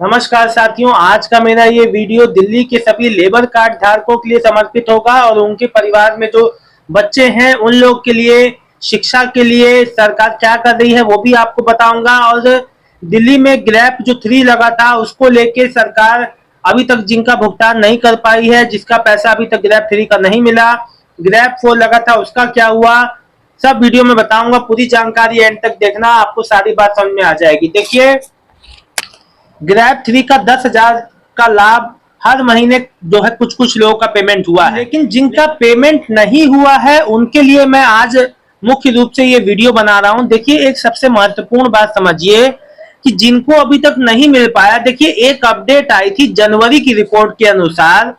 नमस्कार साथियों, आज का मेरा ये वीडियो दिल्ली के सभी लेबर कार्ड धारकों के लिए समर्पित होगा और उनके परिवार में जो बच्चे हैं उन लोग के लिए शिक्षा के लिए सरकार क्या कर रही है वो भी आपको बताऊंगा। और दिल्ली में ग्रैप जो 3 लगा था उसको लेके सरकार अभी तक जिनका भुगतान नहीं कर पाई है, जिसका पैसा अभी तक ग्रैप 3 का नहीं मिला, ग्रैप 4 लगा था उसका क्या हुआ, सब वीडियो में बताऊंगा। पूरी जानकारी एंड तक देखना, आपको सारी बात समझ में आ जाएगी। देखिए, ग्रैब 3 का 10,000 का लाभ हर महीने जो है कुछ कुछ लोगों का पेमेंट हुआ है, लेकिन जिनका पेमेंट नहीं हुआ है उनके लिए मैं आज मुख्य रूप से ये वीडियो बना रहा हूं। देखिए, एक सबसे महत्वपूर्ण बात समझिए कि जिनको अभी तक नहीं मिल पाया, देखिए एक अपडेट आई थी जनवरी की रिपोर्ट के अनुसार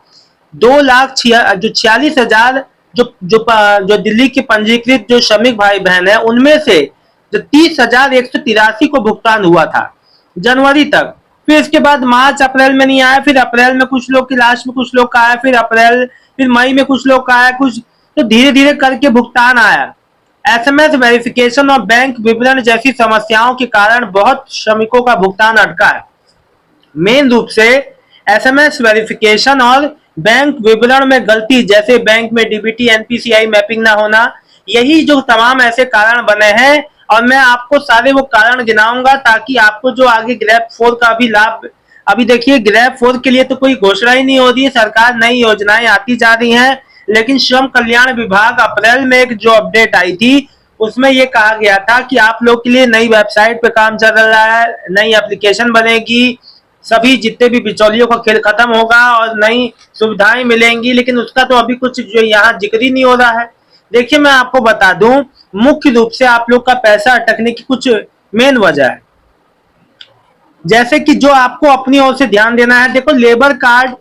2,46,000 जो दिल्ली के पंजीकृत जो श्रमिक भाई बहन है उनमें से जो 30,183 को भुगतान हुआ था जनवरी तक। फिर इसके बाद मार्च अप्रैल में नहीं आया, फिर अप्रैल में कुछ लोग की लास्ट में कुछ लोग का आया, फिर अप्रैल, फिर मई में कुछ लोग का आया, कुछ तो धीरे धीरे करके भुगतान आया। एसएमएस वेरिफिकेशन और बैंक विवरण जैसी समस्याओं के कारण बहुत श्रमिकों का भुगतान अटका है। मेन रूप से एसएमएस वेरिफिकेशन और बैंक विवरण में गलती, जैसे बैंक में डीबीटी एनपीसीआई मैपिंग ना होना, यही जो तमाम ऐसे कारण बने हैं। और मैं आपको सारे वो कारण गिनाऊंगा ताकि आपको जो आगे ग्रैब 4 का भी लाभ, अभी देखिए ग्रैब 4 के लिए तो कोई घोषणा ही नहीं हो रही है, सरकार नई योजनाएं आती जा रही हैं, लेकिन श्रम कल्याण विभाग अप्रैल में एक जो अपडेट आई थी उसमें यह कहा गया था कि आप लोग के लिए नई वेबसाइट पे काम चल रहा है, नई एप्लीकेशन बनेगी, सभी जितने भी बिचौलियों का खेल खत्म होगा और नई सुविधाएं मिलेंगी, लेकिन उसका तो अभी कुछ जो यहाँ जिक्र ही नहीं हो रहा है। देखिए, मैं आपको बता दूं, मुख्य रूप से आप लोग का पैसा अटकने की कुछ मेन वजह है, जैसे कि जो आपको अपनी ओर से ध्यान देना है। देखो, लेबर कार्ड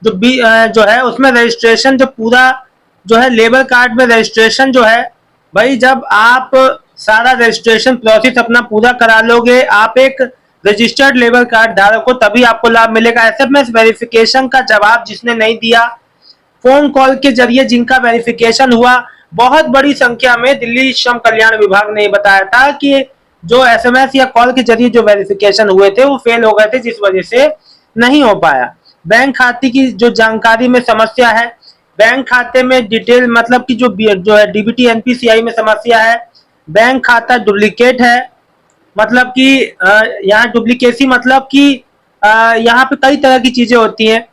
जो है उसमें रजिस्ट्रेशन जो पूरा जो है, लेबर कार्ड में रजिस्ट्रेशन जो है भाई, जब आप सारा रजिस्ट्रेशन प्रोसेस अपना पूरा करा लोगे, आप एक रजिस्टर्ड लेबर कार्ड धारक हो, तभी आपको लाभ मिलेगा। एसएमएस वेरिफिकेशन का जवाब जिसने नहीं दिया, फोन कॉल के जरिए जिनका वेरिफिकेशन हुआ, बहुत बड़ी संख्या में दिल्ली श्रम कल्याण विभाग ने बताया था कि जो एसएमएस या कॉल के जरिए जो वेरिफिकेशन हुए थे वो फेल हो गए थे, जिस वजह से नहीं हो पाया। बैंक खाते की जो जानकारी में समस्या है, बैंक खाते में डिटेल मतलब कि जो है डीबीटी एनपीसीआई में समस्या है, बैंक खाता डुप्लीकेट है, मतलब कि यहाँ डुप्लीकेसी मतलब कि यहाँ पे कई तरह की चीजें होती हैं।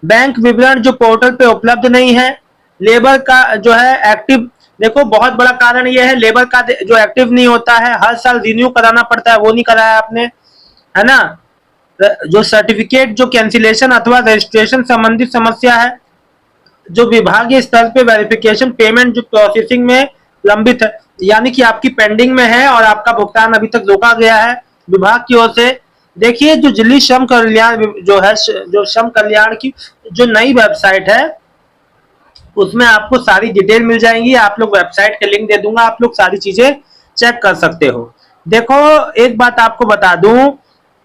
बैंक विवरण जो पोर्टल पे उपलब्ध नहीं है, लेबर का जो है एक्टिव, देखो बहुत बड़ा कारण यह है, लेबर का जो एक्टिव नहीं होता है, हर साल रिन्यू कराना पड़ता है, वो नहीं कराया आपने, है ना। जो सर्टिफिकेट जो कैंसिलेशन अथवा रजिस्ट्रेशन संबंधित समस्या है, जो विभागीय स्तर पे वेरिफिकेशन पेमेंट जो प्रोसेसिंग में लंबित है, यानी कि आपकी पेंडिंग में है और आपका भुगतान अभी तक रोका गया है विभाग की ओर से। देखिए, जो दिल्ली श्रम कल्याण जो है, जो श्रम कल्याण की जो नई वेबसाइट है उसमें आपको सारी डिटेल मिल जाएंगी। आप लोग वेबसाइट के लिंक दे दूंगा, आप लोग सारी चीजें चेक कर सकते हो। देखो, एक बात आपको बता दूं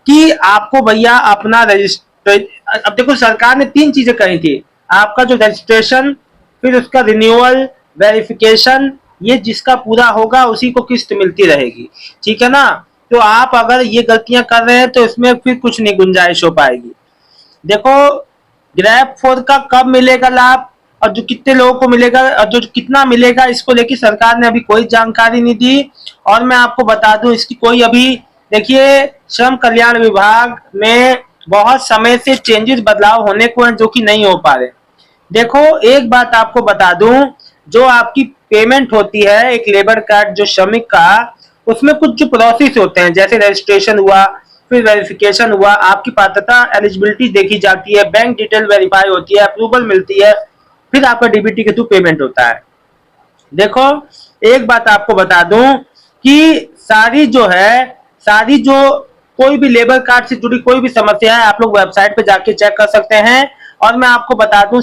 कि आपको भैया अपना रजिस्टर, अब देखो सरकार ने 3 चीजें कही थी, आपका जो रजिस्ट्रेशन, फिर उसका रिन्यूअल, वेरिफिकेशन, ये जिसका पूरा होगा उसी को किस्त मिलती रहेगी, ठीक है ना। तो आप अगर ये गलतियां कर रहे हैं तो इसमें फिर कुछ नहीं गुंजाइश हो पाएगी। देखो, ग्रैब 4 का कब मिलेगा लाभ और जो कितने लोगों को मिलेगा और जो कितना मिलेगा, इसको लेकर सरकार ने अभी कोई जानकारी नहीं दी। और मैं आपको बता दूं, इसकी कोई अभी, देखिए श्रम कल्याण विभाग में बहुत समय से चेंजेस बदलाव होने को हैं जो कि नहीं हो पा रहे। देखो, एक बात आपको बता दूं, जो आपकी पेमेंट होती है एक लेबर कार्ड जो श्रमिक का, उसमें कुछ जो प्रोसेस होते हैं, जैसे रजिस्ट्रेशन हुआ, फिर वेरिफिकेशन हुआ, आपकी पात्रता एलिजिबिलिटी देखी जाती है, बैंक डिटेल वेरीफाई होती है, अप्रूवल मिलती है, फिर आपका डीबीटी के थ्रू पेमेंट होता है। देखो, एक बात आपको बता दूं कि सारी जो कोई भी लेबर कार्ड से जुड़ी कोई भी समस्या है, आप लोग वेबसाइट पे जाके चेक कर सकते हैं। और मैं आपको बता दूं,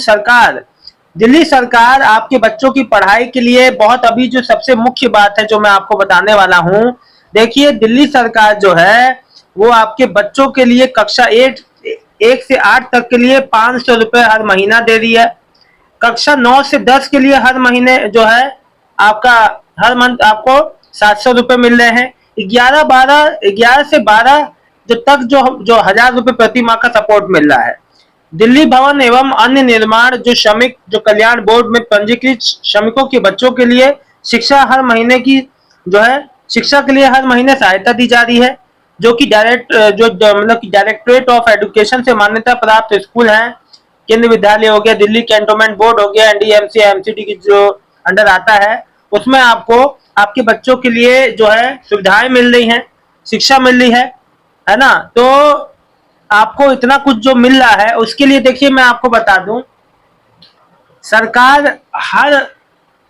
दिल्ली सरकार आपके बच्चों की पढ़ाई के लिए बहुत, अभी जो सबसे मुख्य बात है जो मैं आपको बताने वाला हूं, देखिए दिल्ली सरकार जो है वो आपके बच्चों के लिए कक्षा 1 से 8 तक के लिए 500 रुपए हर महीना दे रही है। कक्षा 9 से 10 के लिए हर महीने जो है आपका हर मंथ आपको 700 रुपए मिल रहे हैं। 11 से 12 जो 1,000 रुपए प्रति माह का सपोर्ट मिल रहा है। दिल्ली भवन एवं अन्य निर्माण जो श्रमिक जो कल्याण बोर्ड में पंजीकृत श्रमिकों के बच्चों के लिए शिक्षा हर महीने की जो है शिक्षा के लिए हर महीने सहायता दी जा रही है, जो कि मतलब कि डायरेक्टरेट ऑफ एजुकेशन से मान्यता प्राप्त स्कूल हैं। केंद्रीय विद्यालय हो गया, दिल्ली कैंटोनमेंट बोर्ड हो गया, एनडीएमसी एमसीडी की जो अंडर आता है, उसमें आपको आपके बच्चों के लिए जो है सुविधाएं मिल रही हैं, शिक्षा मिल रही है ना। तो आपको इतना कुछ जो मिल रहा है उसके लिए देखिए मैं आपको बता दूं, सरकार हर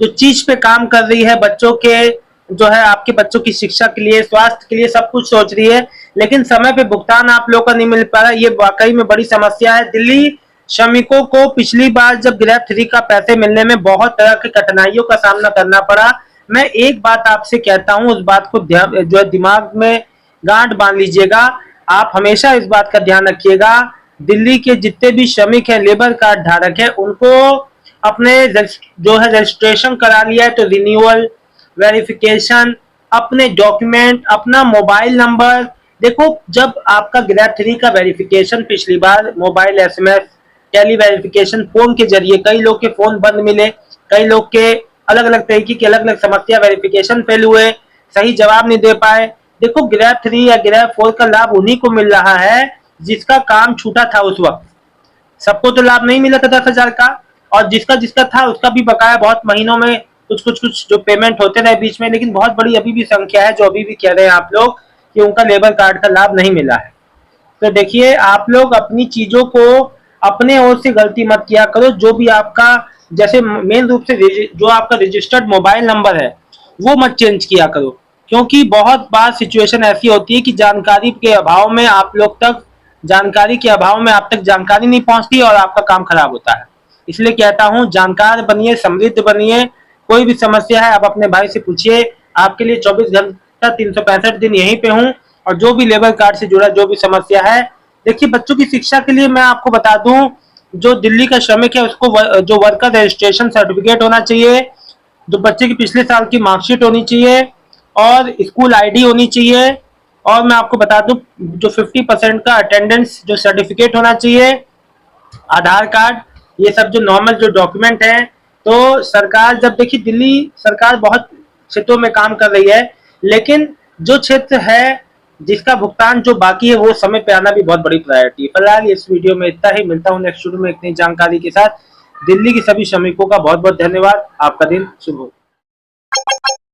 जो चीज पे काम कर रही है, बच्चों के जो है आपके बच्चों की शिक्षा के लिए, स्वास्थ्य के लिए सब कुछ सोच रही है, लेकिन समय पे भुगतान आप लोगों का नहीं मिल पा रहा। ये वाकई में बड़ी समस्या है। दिल्ली श्रमिकों को पिछली बार जब ग्रेड 3 का पैसे मिलने में बहुत तरह की कठिनाइयों का सामना करना पड़ा। मैं एक बात आपसे कहता हूं, उस बात को जो है दिमाग में गांठ बांध लीजिएगा। आप हमेशा इस बात का ध्यान रखिएगा, दिल्ली के जितने भी श्रमिक है, लेबर कार्ड धारक है, उनको अपने जो है रजिस्ट्रेशन करा लिया है तो रिन्यूअल, वेरिफिकेशन, अपने डॉक्यूमेंट, अपना मोबाइल नंबर। देखो जब आपका ग्रेड 3 का वेरिफिकेशन पिछली बार mobile SMS tele verification phone के जरिए, कई लोग के फोन बंद मिले, कई लोग के अलग अलग तरीके की अलग अलग समस्या, वेरिफिकेशन फेल हुए, सही जवाब नहीं दे पाए। देखो ग्रेड 3 या ग्रेड 4 का लाभ उन्हीं को मिल रहा है जिसका काम छूटा था उस वक्त। सबको तो लाभ नहीं मिला था 10,000 का, और जिसका जिसका था उसका भी बकाया बहुत महीनों में कुछ जो पेमेंट होते रहे बीच में, लेकिन बहुत बड़ी अभी भी संख्या है जो अभी भी कह रहे हैं आप लोग कि उनका लेबर कार्ड का लाभ नहीं मिला है। तो देखिए आप लोग अपनी चीजों को अपने ओर से गलती मत किया करो। जो भी आपका जैसे मेन रूप से जो आपका रजिस्टर्ड मोबाइल नंबर है वो मत चेंज किया करो, क्योंकि बहुत बार सिचुएशन ऐसी होती है कि जानकारी के अभाव में आप लोग तक जानकारी के अभाव में आप तक जानकारी नहीं पहुंचती और आपका काम खराब होता है। इसलिए कहता हूं जानकार बनिए, समृद्ध बनिए। कोई भी समस्या है आप अपने भाई से पूछिए। आपके लिए 24 घंटा 365 दिन यहीं पे हूं। और जो भी लेबर कार्ड से जुड़ा जो भी समस्या है, देखिए बच्चों की शिक्षा के लिए मैं आपको बता दूं, जो दिल्ली का श्रमिक है उसको जो वर्कर रजिस्ट्रेशन सर्टिफिकेट होना चाहिए, जो बच्चे की पिछले साल की मार्कशीट होनी चाहिए, और स्कूल आईडी होनी चाहिए, और मैं आपको बता दूं जो 50% का अटेंडेंस जो सर्टिफिकेट होना चाहिए, आधार कार्ड, ये सब जो नॉर्मल जो डॉक्यूमेंट है। तो सरकार जब देखिए दिल्ली सरकार बहुत क्षेत्रों में काम कर रही है, लेकिन जो क्षेत्र है जिसका भुगतान जो बाकी है वो समय पे आना भी बहुत बड़ी प्रायोरिटी है। फिलहाल इस वीडियो में इतना ही, मिलता हूँ नेक्स्ट वीडियो में एक नई जानकारी के साथ। दिल्ली के सभी श्रमिकों का बहुत बहुत धन्यवाद। आपका दिन शुभ हो।